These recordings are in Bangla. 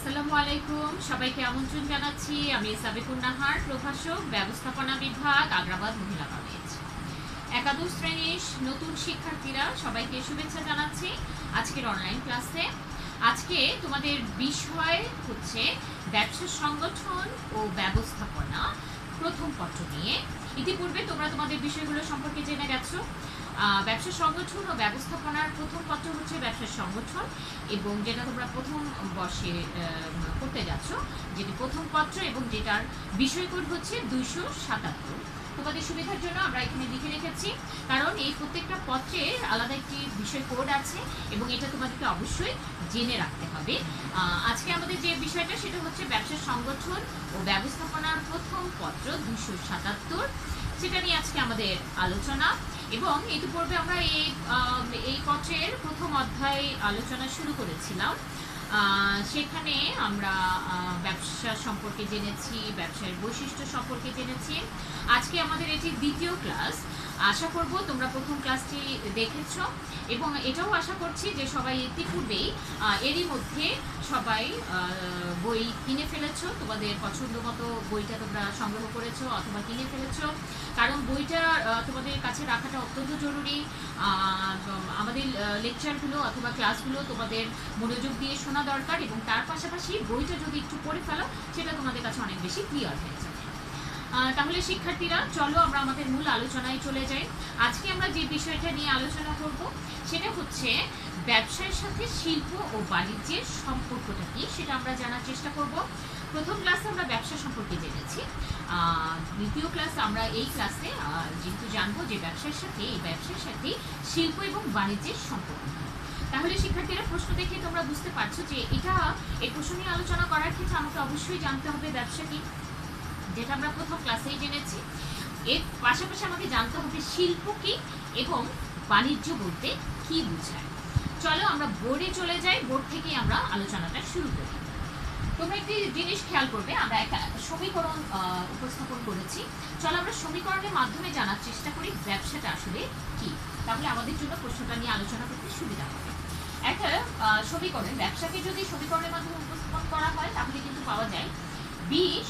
আসসালামু আলাইকুম, সবাইকে আমন্ত্রণ জানাচ্ছি। আমি সাবিকুন নাহার, প্রভাষক, ব্যবস্থাপনা বিভাগ, আগ্রাবাদ মহিলা কলেজ। একাদশ শ্রেণীর নতুন শিক্ষার্থীরা সবাইকে শুভেচ্ছা জানাচ্ছি আজকের অনলাইন ক্লাসে। আজকে তোমাদের বিষয় হচ্ছে ব্যবসা সংগঠন ও ব্যবস্থাপনা প্রথম পত্র নিয়ে। ইতিপূর্বে তোমরা তোমাদের বিষয়গুলো সম্পর্কে জেনে গেছো। ব্যবসা সংগঠন ও ব্যবস্থাপনার প্রথম পত্র হচ্ছে ব্যবসা সংগঠন, এবং যেটা তোমরা প্রথম বর্ষে করতে যাচ্ছ, যেটি প্রথম পত্র এবং যেটার বিষয় কোড হচ্ছে 277। তোমাদের সুবিধার জন্য আমরা এখানে লিখে রেখেছি, কারণ এই প্রত্যেকটা পত্রের আলাদা একটি বিষয় কোড আছে এবং এটা তোমাদেরকে অবশ্যই জেনে রাখতে হবে। আজকে আমাদের যে বিষয়টা সেটা হচ্ছে ব্যবসা সংগঠন ও ব্যবস্থাপনার প্রথম পত্র 277, সেটা নিয়ে আজকে আমাদের আলোচনা। এবং ইতিপূর্বে আমরা এই পত্রের প্রথম অধ্যায় আলোচনা শুরু করেছিলাম। সেখানে আমরা ব্যবসা সম্পর্কে জেনেছি, ব্যবসার বৈশিষ্ট্য সম্পর্কে জেনেছি। আজকে আমাদের এটি দ্বিতীয় ক্লাস। আশা করব তোমরা প্রথম ক্লাসটি দেখেছ, এবং এটাও আশা করছি যে সবাই ইতিপূর্বেই এরই মধ্যে সবাই বই কিনে ফেলেছো। তোমাদের পছন্দ মতো বইটা তোমরা সংগ্রহ করেছো অথবা কিনে ফেলেছো, কারণ বইটা তোমাদের কাছে রাখাটা অত্যন্ত জরুরি। আমাদের লেকচারগুলো অথবা ক্লাসগুলো তোমাদের মনোযোগ দিয়ে শোনা দরকার, এবং তার পাশাপাশি বইটা যদি একটু পড়ে ফেলো সেটা তোমাদের কাছে অনেক বেশি ক্লিয়ার হয়ে যাবে। তাহলে শিক্ষার্থীরা, চলো আমরা আমাদের মূল আলোচনায় চলে যাই। আজকে আমরা যে বিষয়টা নিয়ে আলোচনা করব সেটা হচ্ছে ব্যবসার সাথে শিল্প ও বাণিজ্যের সম্পর্কটা কি, সেটা আমরা জানার চেষ্টা করব। প্রথম ক্লাসে আমরা ব্যবসা সম্পর্কে জেনেছি। দ্বিতীয় ক্লাস আমরা এই ক্লাসে যেহেতু জানবো যে ব্যবসার সাথে শিল্প এবং বাণিজ্যের সম্পর্ক। তাহলে শিক্ষার্থীরা, প্রশ্ন দেখে তোমরা বুঝতে পারছো যে এই প্রশ্ন নিয়ে আলোচনা করার ক্ষেত্রে আমাকে অবশ্যই জানতে হবে ব্যবসা কি, যেটা আমরা প্রথম ক্লাসেই জেনেছি। এর পাশাপাশি আমাকে জানতে হবে শিল্প কি এবং বাণিজ্য বলতে কি বোঝায়। চলো আমরা বোর্ডে চলে যাই, বোর্ড থেকে আমরা আলোচনাটা শুরু করি। তোমরা একটি জিনিস খেয়াল করবে, আমরা একটা সমীকরণ উপস্থাপন করেছি। চলো আমরা সমীকরণের মাধ্যমে জানার চেষ্টা করি ব্যবসাটা আসলে কি, তাহলে আমাদের জন্য প্রশ্নটা নিয়ে আলোচনা করতে সুবিধা হবে। একটা সমীকরণে ব্যবসাকে যদি সমীকরণের মাধ্যমে উপস্থাপন করা হয় তাহলে কিন্তু পাওয়া যায় 20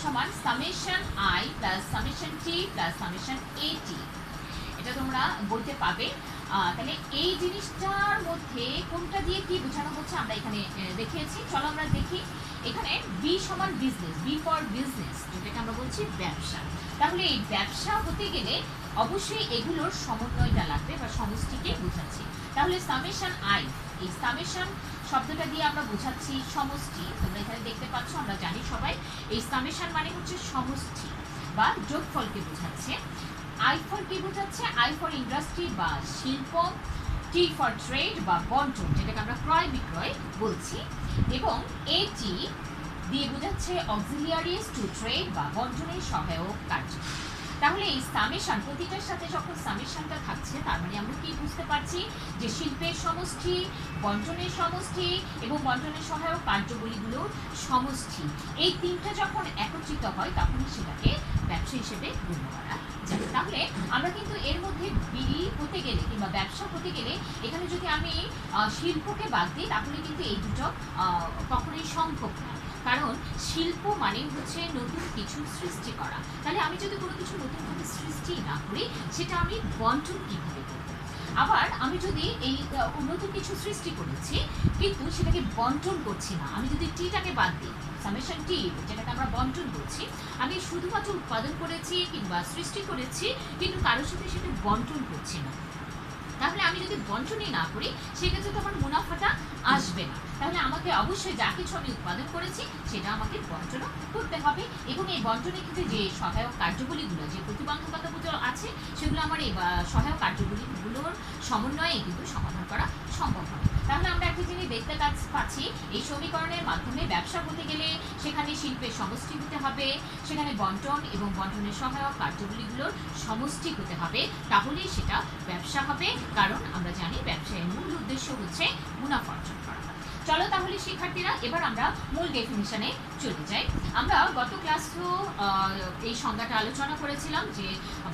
সমান summation I plus summation T plus summation এটি। এটা তোমরা বলতে পাবে। তাহলে এই জিনিসটার মধ্যে কোনটা দিয়ে কি বোঝানো হচ্ছে আমরা এখানে দেখিয়েছি। চলো আমরা দেখি। এখানে বি সমান বিজনেস, বি ফর বিজনেস, যেটাকে আমরা বলছি ব্যবসা। তাহলে এই ব্যবসা হতে গেলে অবশ্যই এগুলোর সমন্বয়টা লাগবে বা সমষ্টিকে বোঝাচ্ছি। তাহলে সামেশন আই, এই সামেশন শব্দটা দিয়ে আমরা বোঝাচ্ছি সমষ্টি। তোমরা এখানে দেখতে পাচ্ছ, আমরা জানি সবাই এই সামেশন মানে হচ্ছে সমষ্টি বা যোগফলকে বোঝাচ্ছে। আই ফর কি বোঝাচ্ছে? আই ফর ইন্ডাস্ট্রি বা শিল্প, টি ফর ট্রেড বা বন্টন, যেটাকে আমরা ক্রয় বিক্রয় বলছি, এবং এটি দিয়ে বোঝাচ্ছে অক্সিলিয়ারিজ টু ট্রেড বা বন্টনের সহায়ক কার্য। তাহলে এই সামেশন, প্রতিটার সাথে যখন সামেশনটা থাকছে তার মানে আমরা কি বুঝতে পারছি যে শিল্পের সমষ্টি, বন্টনের সমষ্টি এবং বন্টনের সহায়ক কার্যবলীগুলোর সমষ্টি, এই তিনটা যখন একত্রিত হয় তখনই সেটাকে ব্যবসা হিসেবে গণ্য করা যায়। তাহলে আমরা কিন্তু এর মধ্যে বিলি হতে গেলে কিংবা ব্যবসা হতে গেলে এখানে যদি আমি শিল্পকে বাদ দিই তাহলে কিন্তু এই দুটো কখনোই সম্ভব না, কারণ শিল্প মানে হচ্ছে নতুন কিছু সৃষ্টি করা। তাহলে আমি যদি কোনো কিছু নতুনভাবে সৃষ্টি না করি সেটা আমি বন্টন কীভাবে করব? আবার আমি যদি এই নতুন কিছু সৃষ্টি করেছি কিন্তু সেটাকে বন্টন করছি না, আমি যদি টিটাকে বাদ দিই, সামেশন টি যেটাকে আমরা বন্টন করছি, আমি শুধুমাত্র উৎপাদন করেছি কিংবা সৃষ্টি করেছি কিন্তু কারোর সাথে সেটা বন্টন করছি না, তাহলে আমি যদি বন্টনই না করি সেক্ষেত্রে তো আমার মুনাফাটা আসবে না। তাহলে আমাকে অবশ্যই যা কিছু আমি উৎপাদন করেছি সেটা আমাকে বন্টন করতে হবে, এবং এই বন্টনের ক্ষেত্রে যে সহায়ক কার্যবলীগুলো, যে প্রতিবন্ধকতাগুলো আছে সেগুলো আমার এই সহায়ক কার্যবলীগুলোর সমন্বয়ে কিন্তু সমাধান করা সম্ভব হবে। তাহলে আমরা একটা জিনিস দেখতে পাচ্ছি, এই সমীকরণের মাধ্যমে ব্যবসা হতে গেলে সেখানে শিল্পের সমষ্টি হতে হবে, সেখানে বন্টন এবং বন্টনের সহায়ক কার্যবলীগুলোর সমষ্টি হতে হবে, তাহলেই সেটা ব্যবসা হবে। কারণ আমরা জানি ব্যবসায়ের মূল উদ্দেশ্য হচ্ছে মুনাফা অর্জন করা। চলো তাহলে শিক্ষার্থীরা এবার আমরা মূল ডেফিনিশনে চলে যাই। আমরা গত ক্লাসেও এই সংজ্ঞাটা আলোচনা করেছিলাম যে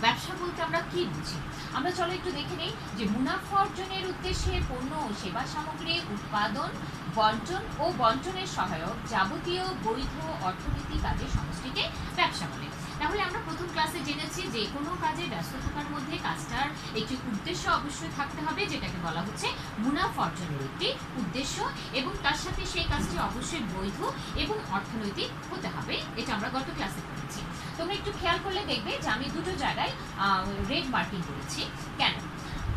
ব্যবসা বলতে আমরা কি বুঝি। আমরা চলো একটু দেখে নিই যে মুনাফা অর্জনের উদ্দেশ্যে পণ্য ও সেবা সামগ্রী উৎপাদন, বণ্টন ও বণ্টনের সহায়ক যাবতীয় বৈধ অর্থনীতি কাজের সমষ্টিকে ব্যবসা বলে। তাহলে আমরা প্রথম ক্লাসে জেনেছি যে কোনো কাজে ব্যস্ত থাকার মধ্যে কাজটার একটি উদ্দেশ্য অবশ্যই থাকতে হবে, যেটাকে বলা হচ্ছে মুনাফা অর্জনের একটি উদ্দেশ্য, এবং তার সাথে সেই কাজটি অবশ্যই বৈধ এবং অর্থনৈতিক হতে হবে। এটা আমরা গত ক্লাসে পড়েছি। তোমরা একটু খেয়াল করলে দেখবে যে আমি দুটো জায়গায় রেড মার্কিং করেছি। কেন?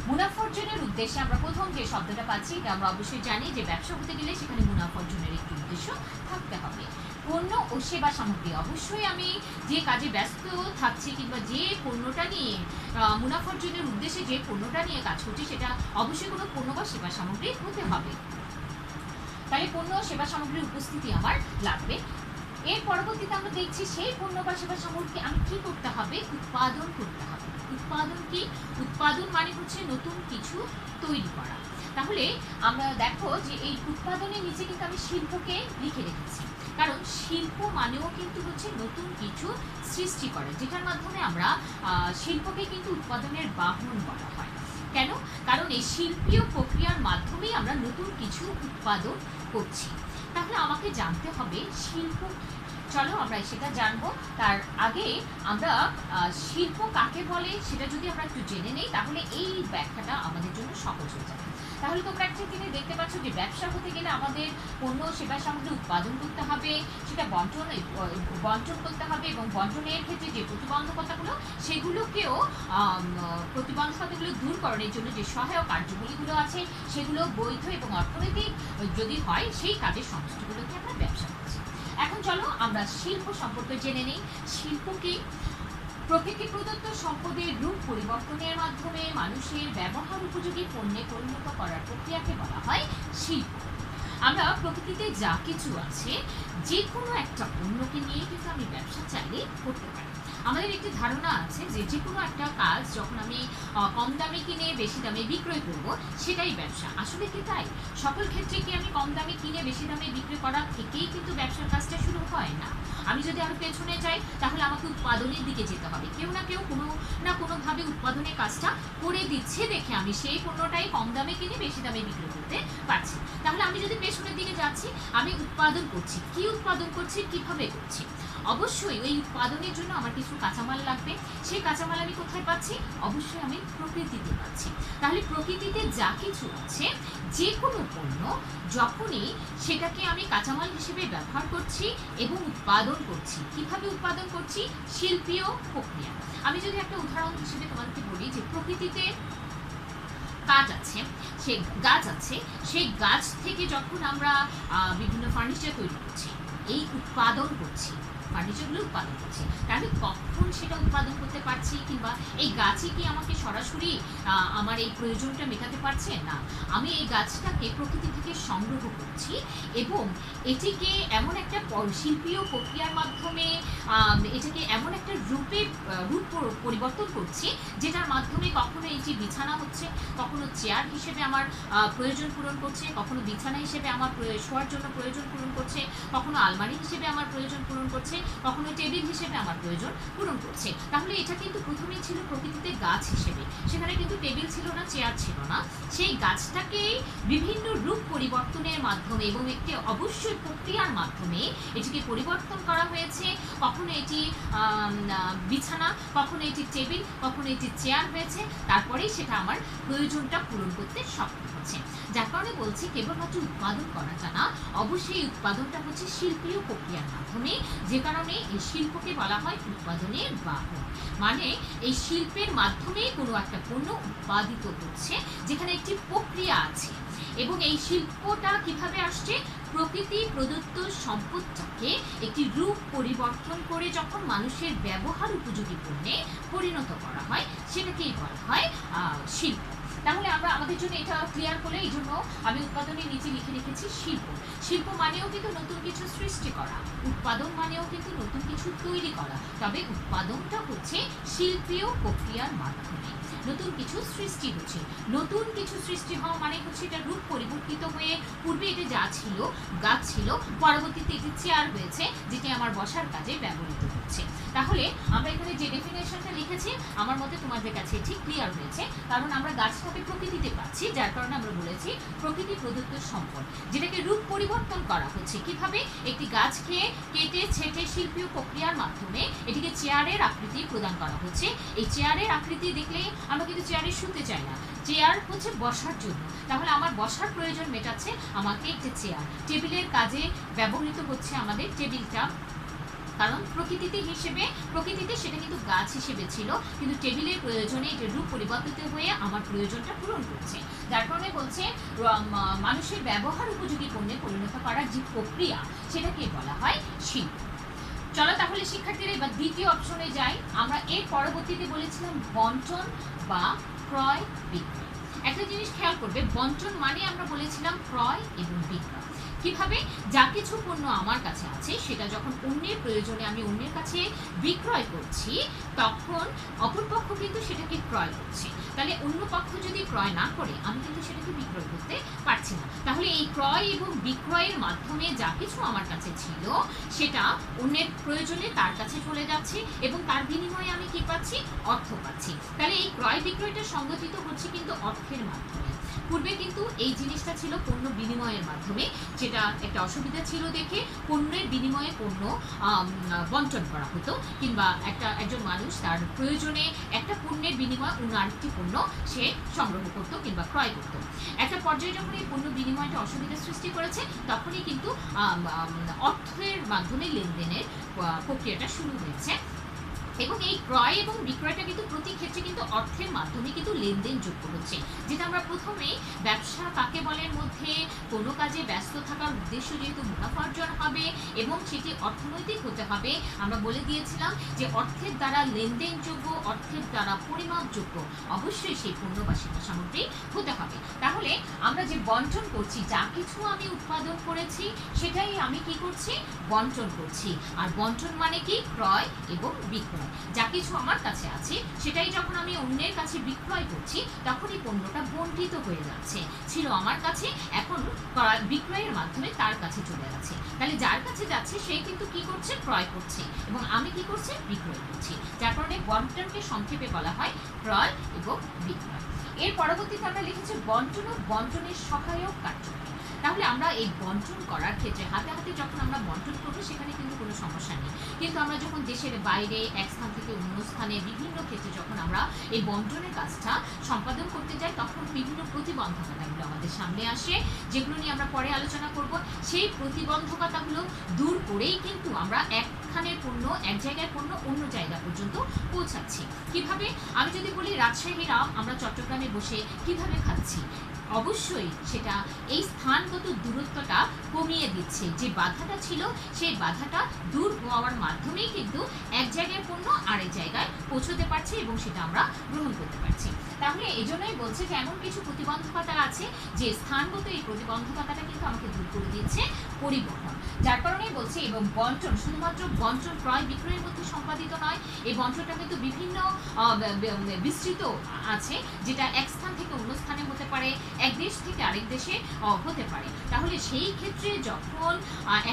মুনাফা অর্জনের উদ্দেশ্যে আমরা প্রথম যে শব্দটা পাচ্ছি এটা আমরা অবশ্যই জানি যে ব্যবসা হতে গেলে সেখানে মুনাফা অর্জনের একটি উদ্দেশ্য থাকতে হবে। পণ্য ও সেবা সামগ্রী, অবশ্যই আমি যে কাজে ব্যস্ত থাকছি কিংবা যে পণ্যটা নিয়ে মুনাফা অর্জনের উদ্দেশ্যে যে পণ্যটা নিয়ে কাজ করছি সেটা অবশ্যই কোনো পণ্য বা সেবা সামগ্রী হতে হবে। তাহলে পণ্য ও সেবা সামগ্রীর উপস্থিতি আমার লাগবে। এর পরবর্তীতে আমরা দেখছি সেই পণ্য বা সেবা সামগ্রী আমি কি করতে হবে? উৎপাদন করতে হবে। উৎপাদন কি? উৎপাদন মানে হচ্ছে নতুন কিছু তৈরি করা। তাহলে আমরা দেখো যে এই উৎপাদনের নিচে কিন্তু আমি শিল্পকে লিখে রেখেছি, কারণ শিল্প মানেও কিন্তু হচ্ছে নতুন কিছু সৃষ্টি করে, যেটার মাধ্যমে আমরা শিল্পকে কিন্তু উৎপাদনের বাহন বলা হয়। কেন? কারণ এই শিল্পীয় প্রক্রিয়ার মাধ্যমেই আমরা নতুন কিছু উৎপাদন করছি। তাহলে আমাকে জানতে হবে শিল্প। চলো আমরা সেটা জানবো। তার আগে আমরা শিল্প কাকে বলে সেটা যদি আমরা একটু জেনে নেই, তাহলে এই ব্যাখ্যাটা আমাদের জন্য সহজ হয়ে যাবে। তাহলে তোমরা একটা জিনিস দেখতে পাচ্ছ যে ব্যবসা হতে গেলে আমাদের পণ্য সেবা সামগ্রী উৎপাদন করতে হবে, সেটা বণ্টন করতে হবে, এবং বণ্টনের ক্ষেত্রে যে প্রতিবন্ধকতাগুলো সেগুলোকেও প্রতিবন্ধকতাগুলো দূরকরণের জন্য যে সহায়ক কার্যগুলিগুলো আছে সেগুলো বৈধ এবং অর্থনৈতিক যদি হয় সেই কাজের সমষ্টিগুলোকে আমরা ব্যবসা করছি। এখন চলো আমরা শিল্প সম্পর্কে জেনে নিই। শিল্প কি? প্রকৃতি প্রদত্ত সম্পদের রূপ পরিবর্তনের মাধ্যমে মানুষের ব্যবহার উপযোগী পণ্যে পরিণত করার প্রক্রিয়াকে বলা হয় শিল্প। আমরা প্রকৃতিতে যা কিছু আছে যে কোনো একটা পণ্যকে নিয়ে কিন্তু আমি ব্যবসা চাইলে করতে পারি। আমাদের একটি ধারণা আছে যে যে কোনো একটা কাজ যখন আমি কম দামে কিনে বেশি দামে বিক্রয় করব সেটাই ব্যবসা। আসলে কি তাই? সকল ক্ষেত্রে কি আমি কম দামে কিনে বেশি দামে বিক্রি করা থেকেই কিন্তু ব্যবসার কাজটা শুরু হয় না। আমি যদি আরো পেছনে যাই তাহলে আমাকে উৎপাদনের দিকে যেতে হবে। কেউ না কেউ কোনো না কোনোভাবে উৎপাদনের কাজটা করে দিচ্ছে দেখে আমি সেই পণ্যটাই কম দামে কিনে বেশি দামে বিক্রি করতে পারছি। তাহলে আমি যদি পেছনের দিকে যাচ্ছি, আমি উৎপাদন করছি। কি উৎপাদন করছি? কিভাবে করছি? অবশ্যই ওই উৎপাদনের জন্য আমার কিছু কাঁচামাল লাগবে। সেই কাঁচামাল আমি কোথায় পাচ্ছি? অবশ্যই আমি প্রকৃতিতে পাচ্ছি। তাহলে প্রকৃতিতে যা কিছু আছে যে কোনো পণ্য যখনই সেটাকে আমি কাঁচামাল হিসেবে ব্যবহার করছি এবং উৎপাদন করছি। কিভাবে উৎপাদন করছি? শিল্পীয় প্রক্রিয়া। আমি যদি একটা উদাহরণ হিসেবে তোমাদেরকে বলি যে প্রকৃতিতে কাঠ আছে, সেই গাছ আছে, সেই গাছ থেকে যখন আমরা বিভিন্ন ফার্নিচার তৈরি করছি, এই উৎপাদন করছি, ফার্নিচারগুলো উৎপাদন করছি, তাহলে কখন সেটা উৎপাদন করতে পারছি? কিংবা এই গাছই কি আমাকে সরাসরি আমার এই প্রয়োজনটা মেটাতে পারছে? না, আমি এই গাছটাকে প্রকৃতি থেকে সংগ্রহ করছি এবং এটিকে এমন একটা শিল্পীয় প্রক্রিয়ার মাধ্যমে এটাকে এমন একটা রূপ পরিবর্তন করছি যেটার মাধ্যমে কখনো এটি বিছানা হচ্ছে, কখনো চেয়ার হিসেবে আমার প্রয়োজন পূরণ করছে, কখনো বিছানা হিসেবে আমার শোয়ার জন্য প্রয়োজন পূরণ করছে, কখনো আলমারি হিসেবে আমার প্রয়োজন পূরণ করছে, কখনো টেবিল হিসেবে আমার প্রয়োজন পূরণ করছে। তাহলে এটা কিন্তু প্রথমেই ছিল প্রকৃতিতে গাছ হিসেবে, সেখানে কিন্তু টেবিল ছিল না, চেয়ার ছিল না। সেই গাছটাকে বিভিন্ন রূপ পরিবর্তনের মাধ্যমে এবং একটি অবশ্যই প্রক্রিয়ার মাধ্যমে এটিকে পরিবর্তন করা হয়েছে। কখনো এটি বিছানা, কখনো এটি টেবিল, কখনো এটি চেয়ার হয়েছে, তারপরেই সেটা আমার প্রয়োজনটা পূরণ করতে সক্ষম হচ্ছে। যার কারণে বলছি কেবলমাত্র উৎপাদন করাটা না, অবশ্যই এই উৎপাদনটা হচ্ছে শিল্পীয় প্রক্রিয়ার মাধ্যমে, যে কারণে এই শিল্পকে বলা হয় উৎপাদনের বাহন। মানে এই শিল্পের মাধ্যমে কোনো একটা পণ্য উৎপাদিত হচ্ছে যেখানে একটি প্রক্রিয়া আছে, এবং এই শিল্পটা কিভাবে আসছে? প্রকৃতি প্রদত্ত সম্পদটাকে একটি রূপ পরিবর্তন করে যখন মানুষের ব্যবহার উপযোগী পণ্যে পরিণত করা হয় সেটাকেই বলা হয় শিল্প। তাহলে আমরা আমাদের জন্য এটা ক্লিয়ার করলে, এই জন্য আমি উৎপাদনের নিচে লিখে রেখেছি শিল্প। শিল্প মানেও কিন্তু নতুন কিছু সৃষ্টি করা, উৎপাদন মানেও কিন্তু নতুন কিছু তৈরি করা, তবে উৎপাদনটা হচ্ছে শিল্পীয় প্রক্রিয়ার মাধ্যমে। নতুন কিছু সৃষ্টি হচ্ছে। নতুন কিছু সৃষ্টি হওয়া মানে হচ্ছে এটা রূপ পরিবর্তিত হয়ে পূর্বে এটা যা ছিল গাছ ছিল, পরবর্তীতে এটি চেয়ার হয়েছে, যেটি আমার বসার কাজে ব্যবহৃত হচ্ছে। তাহলে আমরা এখানে যে ডেফিনেশনটা লিখেছি আমার মতে তোমাদের কাছে ঠিক ক্লিয়ার হয়েছে, কারণ আমরা গাছটাকে প্রকৃতিতে পাচ্ছি, যার কারণে আমরা বলেছি প্রকৃতি প্রদত্ত সম্পদ, যেটাকে রূপ পরিবর্তন করা হচ্ছে। কিভাবে? একটি গাছকে কেটে ছেটে শিল্পীয় প্রক্রিয়ার মাধ্যমে এটিকে চেয়ারের আকৃতি প্রদান করা হচ্ছে। এই চেয়ারের আকৃতি দেখলেই আমরা কিন্তু চেয়ারে শুতে চাই না, চেয়ার হচ্ছে বসার জন্য। তাহলে আমার বসার প্রয়োজন মেটাচ্ছে আমাকে একটি চেয়ার। টেবিলের কাজে ব্যবহৃত হচ্ছে আমাদের টেবিলটা, কারণ প্রকৃতিতে সেটা কিন্তু গাছ হিসেবে ছিল, কিন্তু টেবিলের প্রয়োজনে এটা রূপ পরিবর্তিত হয়ে আমার প্রয়োজনটা পূরণ করছে। যার কারণে বলছে মানুষের ব্যবহার উপযোগী পণ্যে পরিণত করার যে প্রক্রিয়া সেটাকে বলা হয় শিল্প। চলো তাহলে শিক্ষার্থীরা এবার দ্বিতীয় অপশনে যাই। আমরা এর পরবর্তীতে বলেছিলাম বন্টন বা ক্রয় বিক্রয়। একটা জিনিস খেয়াল করবে, বন্টন মানে আমরা বলেছিলাম ক্রয় এবং বিক্রয়। কিভাবে? যা কিছু পণ্য আমার কাছে আছে সেটা যখন অন্যের প্রয়োজনে আমি অন্যের কাছে বিক্রয় করছি, তখন অপরপক্ষ কিন্তু সেটাকে ক্রয় করছে। তাহলে অন্য পক্ষ যদি ক্রয় না করে আমি কিন্তু সেটাকে বিক্রয় করতে পারছি না। তাহলে এই ক্রয় এবং বিক্রয়ের মাধ্যমে যা কিছু আমার কাছে ছিল সেটা অন্যের প্রয়োজনে তার কাছে চলে যাচ্ছে এবং তার বিনিময়ে আমি কি পাচ্ছি? অর্থ পাচ্ছি। তাহলে এই ক্রয় বিক্রয়টা সংগঠিত হচ্ছে কিন্তু অর্থের মাধ্যমে। পূর্বে কিন্তু এই জিনিসটা ছিল পণ্য বিনিময়ের মাধ্যমে, যেটা একটা অসুবিধা ছিল দেখে পণ্যের বিনিময়ে পণ্য বন্টন করা হতো, কিংবা একজন মানুষ তার প্রয়োজনে একটা পণ্যের বিনিময়ে অন্য আরেকটি পণ্য সে সংগ্রহ করতো কিংবা ক্রয় করতো। একটা পর্যায়ে যখন এই পণ্য বিনিময়টা অসুবিধা সৃষ্টি করেছে তখনই কিন্তু অর্থের মাধ্যমে লেনদেনের প্রক্রিয়াটা শুরু হয়েছে। এবং এই ক্রয় এবং বিক্রয়টা কিন্তু প্রতি ক্ষেত্রে কিন্তু অর্থের মাধ্যমে কিন্তু লেনদেন যোগ্য হচ্ছে, যেটা আমরা প্রথমেই ব্যবসা কাকে বলের মধ্যে কোনো কাজে ব্যস্ত থাকার উদ্দেশ্য যেহেতু মুনাফা অর্জন হবে এবং সেটি অর্থনৈতিক হতে হবে, আমরা বলে দিয়েছিলাম যে অর্থের দ্বারা লেনদেনযোগ্য, অর্থের দ্বারা পরিমাপযোগ্য অবশ্যই সেই পণ্য বা সেবা সামগ্রী হতে হবে। তাহলে আমরা যে বন্টন করছি, যা কিছু আমি উৎপাদন করেছি সেটাই আমি কি করছি? বন্টন করছি। আর বন্টন মানে কি? ক্রয় এবং বিক্রয়। যা কিছু আমার কাছে আছে সেটাই যখন আমি অন্যের কাছে বিক্রয় করছি তখনই পণ্যটা বণ্টিত হয়ে যাচ্ছে। ছিল আমার কাছে, এখন বিক্রয়ের মাধ্যমে তার কাছে চলে যাচ্ছে। তাহলে যার কাছে যাচ্ছে সে কিন্তু কি করছে? ক্রয় করছে, এবং আমি কি করছি? বিক্রয় করছি। যার কারণে বন্টনকে সংক্ষেপে বলা হয় ক্রয় এবং বিক্রয়। এর পরবর্তীতে আমরা লিখেছি বন্টন ও বন্টনের সহায়ক কার্যক্রম। তাহলে আমরা এই বন্টন করার ক্ষেত্রে হাতে হাতে যখন আমরা বন্টন করবো সেখানে কিন্তু কোনো সমস্যা নেই, কিন্তু আমরা যখন দেশের বাইরে এক স্থান থেকে অন্য স্থানে বিভিন্ন ক্ষেত্রে যখন আমরা এই বন্টনের কাজটা সম্পাদন করতে যাই তখন বিভিন্ন প্রতিবন্ধকতাগুলো আমাদের সামনে আসে, যেগুলো নিয়ে আমরা পরে আলোচনা করব। সেই প্রতিবন্ধকতাগুলো দূর করেই কিন্তু আমরা একখানের পণ্য, এক জায়গায় পণ্য অন্য জায়গা পর্যন্ত পৌঁছাচ্ছি। কিভাবে? আমি যদি বলি রাজশাহীর আম আমরা চট্টগ্রামে বসে কিভাবে খাচ্ছি, অবশ্যই সেটা এই স্থানগত দূরত্বটা কমিয়ে দিচ্ছে। যে বাধাটা ছিল সেই বাধাটা দূর হওয়ার মাধ্যমেই কিন্তু এক জায়গায় পণ্য আরেক জায়গায় পৌঁছতে পারছে এবং সেটা আমরা গ্রহণ করতে পারছি। তাহলে এই জন্যই বলছে যে এমন কিছু প্রতিবন্ধকতা আছে যে স্থানগত এই প্রতিবন্ধকতাটা কিন্তু আমাকে দূর করে দিচ্ছে পরিবহন। যার কারণেই বলছে, এবং বন্টন শুধুমাত্র বন্টন ক্রয় বিক্রয়ের মধ্যে সম্পাদিত নয়, এই বন্টনটা কিন্তু বিভিন্ন বিস্তৃত আছে, যেটা এক স্থান থেকে অন্য স্থানে হতে পারে, এক দেশ থেকে আরেক দেশে হতে পারে। তাহলে সেই ক্ষেত্রে যখন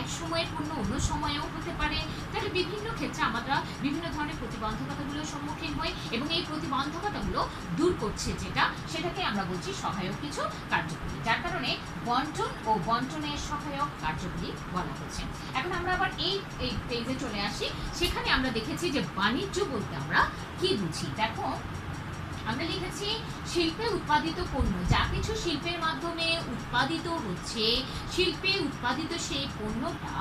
এক সময়ের পণ্য অন্য সময়েও হতে পারে, তাহলে বিভিন্ন ক্ষেত্রে আমরা বিভিন্ন ধরনের প্রতিবন্ধকতাগুলোর সম্মুখীন হই এবং এই প্রতিবন্ধকতাগুলো দূর করছে যেটা, সেটাকে আমরা বলছি সহায়ক কিছু কার্যকরী। যার কারণে বন্টন ও বন্টনের সহায়ক কার্যকরী বলা হচ্ছে। এখন আমরা আবার এই পেজে চলে আসি। সেখানে আমরা দেখেছি যে বাণিজ্য বলতে আমরা কি বুঝি। দেখো আমরা লিখেছি শিল্পে উৎপাদিত পণ্য, যা কিছু শিল্পের মাধ্যমে উৎপাদিত হচ্ছে, শিল্পে উৎপাদিত সেই পণ্যটা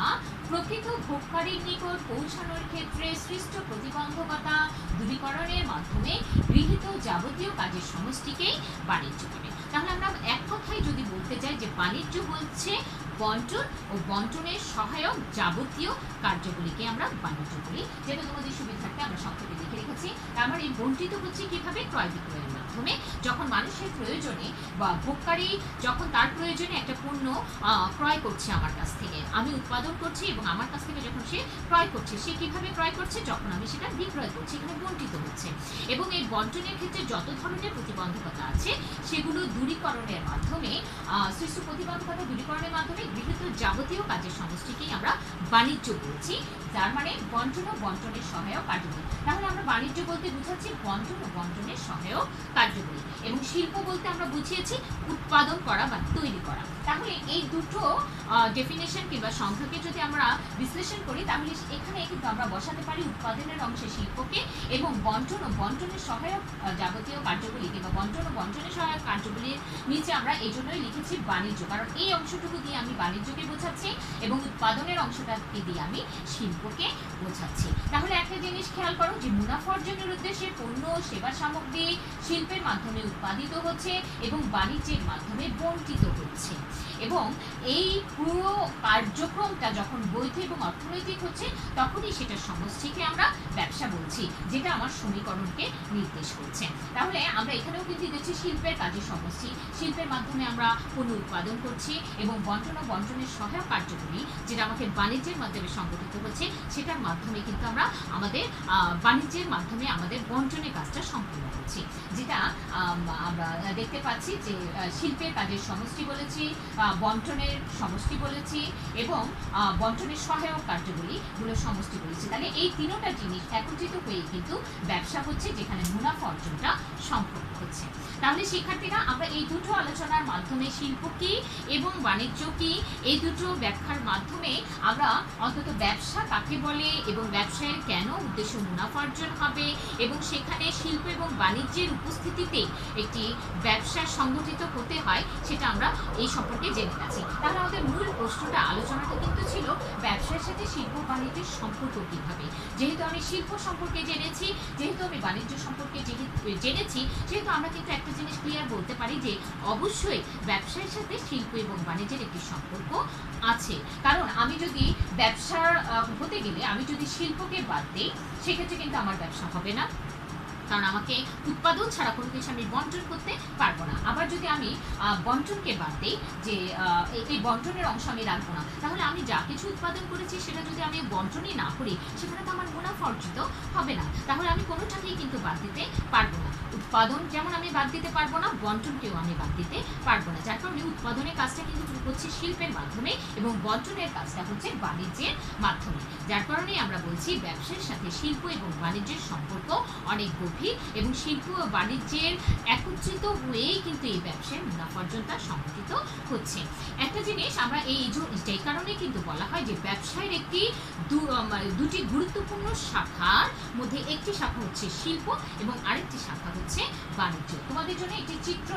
প্রকৃত ভোগকারীর নিকট পৌঁছানোর ক্ষেত্রে সৃষ্ট প্রতিবন্ধকতা দূরীকরণের মাধ্যমে গৃহীত যাবতীয় কাজের সমষ্টিকেই বাণিজ্য বলে। তাহলে আমরা এক কথায় যদি বলতে চাই যে বাণিজ্য হচ্ছে বন্টন ও বন্টনের সহায়ক যাবতীয় কার্যগুলিকে আমরা বাণিজ্য বলি, যেটা তোমাদের সুবিধার্থে আমরা সংক্ষেপে লিখে রেখেছি। আমার এই বন্টিত হচ্ছে কিভাবে? ক্রয় বিক্রয়ের মাধ্যমে। মাধ্যমে যখন মানুষের প্রয়োজনে বা ভোগকারী যখন তার প্রয়োজনে একটা পণ্য ক্রয় করছে আমার কাছ থেকে, আমি উৎপাদন করছি এবং আমার কাছ থেকে যখন সে ক্রয় করছে, সে কিভাবে ক্রয় করছে, যখন আমি সেটা বিক্রয় করছি, এখানে বণ্টিত হচ্ছে। এবং এই বন্টনের ক্ষেত্রে যত ধরনের প্রতিবন্ধকতা আছে সেগুলো দূরীকরণের মাধ্যমে, সৃষ্ট প্রতিবন্ধকতা দূরীকরণের মাধ্যমে গৃহীত যাবতীয় কাজের সমষ্টিকেই আমরা বাণিজ্য বলছি, যার মানে বন্টন ও বন্টনের সহায়ক কার্যকরী। তাহলে আমরা বাণিজ্য বলতে বুঝাচ্ছি বন্টন ও বন্টনের সহায়ক কার্যকরী, এবং শিল্প বলতে আমরা বুঝিয়েছি উৎপাদন করা বা তৈরি করা। তাহলে এই দুটো ডেফিনেশন কিংবা সংখ্যাকে যদি আমরা বিশ্লেষণ করি, তাহলে এখানে কিন্তু আমরা বসাতে পারি উৎপাদনের অংশে শিল্পকে, এবং বন্টন ও বন্টনের সহায়ক যাবতীয় কার্যগুলি কিংবা বন্টন ও বন্টনের সহায়ক কার্যগুলির নিচে আমরা এই জন্যই লিখেছি বাণিজ্য, কারণ এই অংশটুকু দিয়ে আমি বাণিজ্যকে বোঝাচ্ছি এবং উৎপাদনের অংশটাকে দিয়ে আমি শিল্পকে বোঝাচ্ছি। তাহলে একটা জিনিস খেয়াল করো যে মুনাফা অর্জনের উদ্দেশ্যে পণ্য সেবা সামগ্রী শিল্পের মাধ্যমে উৎপাদিত হচ্ছে এবং বাণিজ্যের মাধ্যমে বণ্টিত হচ্ছে, এবং এই পুরো কার্যক্রমটা যখন বৈধ এবং অর্থনৈতিক হচ্ছে তখনই সেটার সমষ্টিকে আমরা ব্যবসা বলছি, যেটা আমার সমীকরণকে নির্দেশ করছে। তাহলে আমরা এখানেও কিন্তু দেখছি শিল্পের কাজের সমষ্টি, শিল্পের মাধ্যমে আমরা পণ্য উৎপাদন করছি এবং বন্টন ও বন্টনের সহায়ক কার্যকরী যেটা আমাকে বাণিজ্যের মাধ্যমে সংগঠিত হচ্ছে, সেটার মাধ্যমে কিন্তু আমরা আমাদের বাণিজ্যের মাধ্যমে আমাদের বন্টনের কাজটা সম্পূর্ণ করছি, যেটা আমরা দেখতে পাচ্ছি যে শিল্পের কাজের সমষ্টি বলেছি, বন্টনের সমষ্টি বলেছি এবং বন্টনের সহায়ক কার্যগুলিগুলো সমষ্টি বলেছি। তাহলে এই তিনটা জিনিস একত্রিত হয়ে কিন্তু ব্যবসা হচ্ছে, যেখানে মুনাফা অর্জনটা সম্ভব হচ্ছে। তাহলে শিক্ষার্থীরা, আমরা এই দুটো আলোচনার মাধ্যমে শিল্প কি এবং বাণিজ্য কি, এই দুটো ব্যাখ্যার মাধ্যমে আমরা অন্তত ব্যবসা কাকে বলে এবং ব্যবসায়ের কেন উদ্দেশ্য মুনাফা অর্জন হবে এবং সেখানে শিল্প এবং বাণিজ্যের উপস্থিতিতে একটি ব্যবসা সংগঠিত হতে হয়, সেটা আমরা এই সম্পর্কে জেনে গেছি। তাহলে আমাদের মূল প্রশ্নটা, আলোচনাটা কিন্তু ছিল ব্যবসার সাথে শিল্প বাণিজ্যের সম্পর্ক কীভাবে। যেহেতু আমি শিল্প সম্পর্কে জেনেছি, যেহেতু আমি বাণিজ্য সম্পর্কে জেনেছি, সেহেতু আমরা কিন্তু একটা জিনিস ক্লিয়ার বলতে পারি যে অবশ্যই ব্যবসার সাথে শিল্প এবং বাণিজ্যের একটি সম্পর্ক আছে। কারণ আমি যদি ব্যবসার হতে গেলে আমি যদি শিল্পকে বাদ দিই, সেক্ষেত্রে কিন্তু আমার ব্যবসা হবে না, কারণ আমাকে উৎপাদন ছাড়া কোনো কিছু আমি বন্টন করতে পারবো না। আবার যদি আমি বন্টনকে বাদ দিই, যে এই বন্টনের অংশ আমি রাখবো না, তাহলে আমি যা কিছু উৎপাদন করেছি সেটা যদি আমি বন্টনই না করি, সেখানে তো আমার মুনাফা অর্জিত হবে না। তাহলে আমি কোনোটাকেই কিন্তু বাদ দিতে পারবো না। উৎপাদন যেমন আমি বাদ দিতে পারবো না, বন্টনকেও আমি বাদ দিতে পারবো না। যার কারণে উৎপাদনের কাজটা কিন্তু হচ্ছে শিল্পের মাধ্যমে এবং বন্টনের কাজটা হচ্ছে বাণিজ্যের মাধ্যমে। যার কারণে আমরা বলছি ব্যবসার সাথে শিল্প এবং বাণিজ্যের সম্পর্ক অনেক গভীর, এবং শিল্প ও বাণিজ্যের একত্রিত হয়েই কিন্তু এই ব্যবসায় মুনাফা অর্জনটা সংঘটিত হচ্ছে। একটা জিনিস আমরা এই কারণে কিন্তু বলা হয় যে ব্যবসায়ের দুটি গুরুত্বপূর্ণ শাখার মধ্যে একটি শাখা হচ্ছে শিল্প এবং আরেকটি শাখা হচ্ছে বাণিজ্য। তোমাদের জন্য একটি চিত্র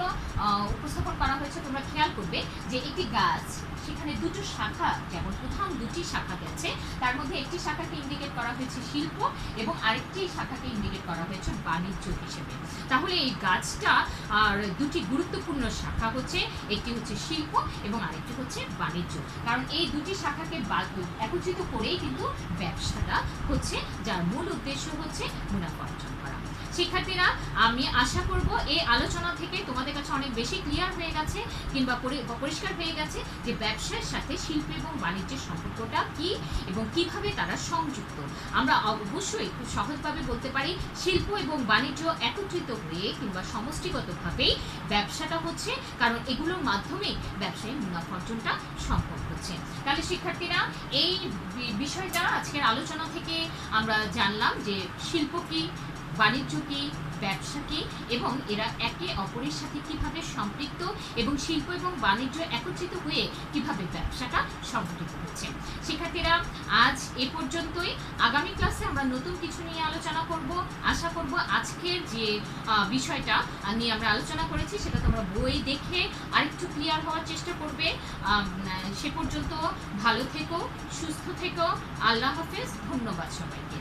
উপস্থাপন করা হয়েছে, তোমরা খেয়াল করবে যে একটি গাছ, সেখানে দুটো শাখা, যেমন প্রথম দুটি শাখা গেছে, তার মধ্যে একটি শাখাকে ইন্ডিকেট করা হয়েছে শিল্প এবং আরেকটি শাখাকে ইন্ডিকেট করা হয়েছে বাণিজ্য হিসেবে। তাহলে এই গাছটা আর দুটি গুরুত্বপূর্ণ শাখা হচ্ছে, একটি হচ্ছে শিল্প এবং আরেকটি হচ্ছে বাণিজ্য, কারণ এই দুটি শাখাকে একত্রিত করেই কিন্তু ব্যবসাটা হচ্ছে, যার মূল উদ্দেশ্য হচ্ছে মুনাফা অর্জন করা। শিক্ষার্থীরা, আমি আশা করব এই আলোচনা থেকে তোমাদের কাছে অনেক বেশি ক্লিয়ার হয়ে গেছে কিংবা পরিষ্কার হয়ে গেছে যে ব্যবসার সাথে শিল্প এবং বাণিজ্যের সম্পর্কটা কি এবং কিভাবে তারা সংযুক্ত। আমরা অবশ্যই খুব সহজভাবে বলতে পারি শিল্প এবং বাণিজ্য একত্রিত হয়ে কিংবা সমষ্টিগতভাবেই ব্যবসাটা হচ্ছে, কারণ এগুলোর মাধ্যমে ব্যবসায়ী মুনাফা অর্জনটা সম্ভব হচ্ছে। তাহলে শিক্ষার্থীরা, এই বিষয়টা আজকের আলোচনা থেকে আমরা জানলাম যে শিল্প কি, বাণিজ্য কি, ব্যবসা কি এবং এরা একে অপরের সাথে কিভাবে সম্পৃক্ত এবং শিল্প এবং বাণিজ্য একত্রিত হয়ে কিভাবে ব্যবসাটা সংগঠিত হচ্ছে। শিক্ষার্থীরা, আজ এ পর্যন্তই। আগামী ক্লাসে আমরা নতুন কিছু নিয়ে আলোচনা করব। আশা করব আজকের যে বিষয়টা নিয়ে আমরা আলোচনা করেছি সেটা তোমরা বই দেখে আরেকটু ক্লিয়ার হওয়ার চেষ্টা করবে। সে পর্যন্ত ভালো থেকো, সুস্থ থেকো। আল্লাহ হাফেজ। ধন্যবাদ সবাইকে।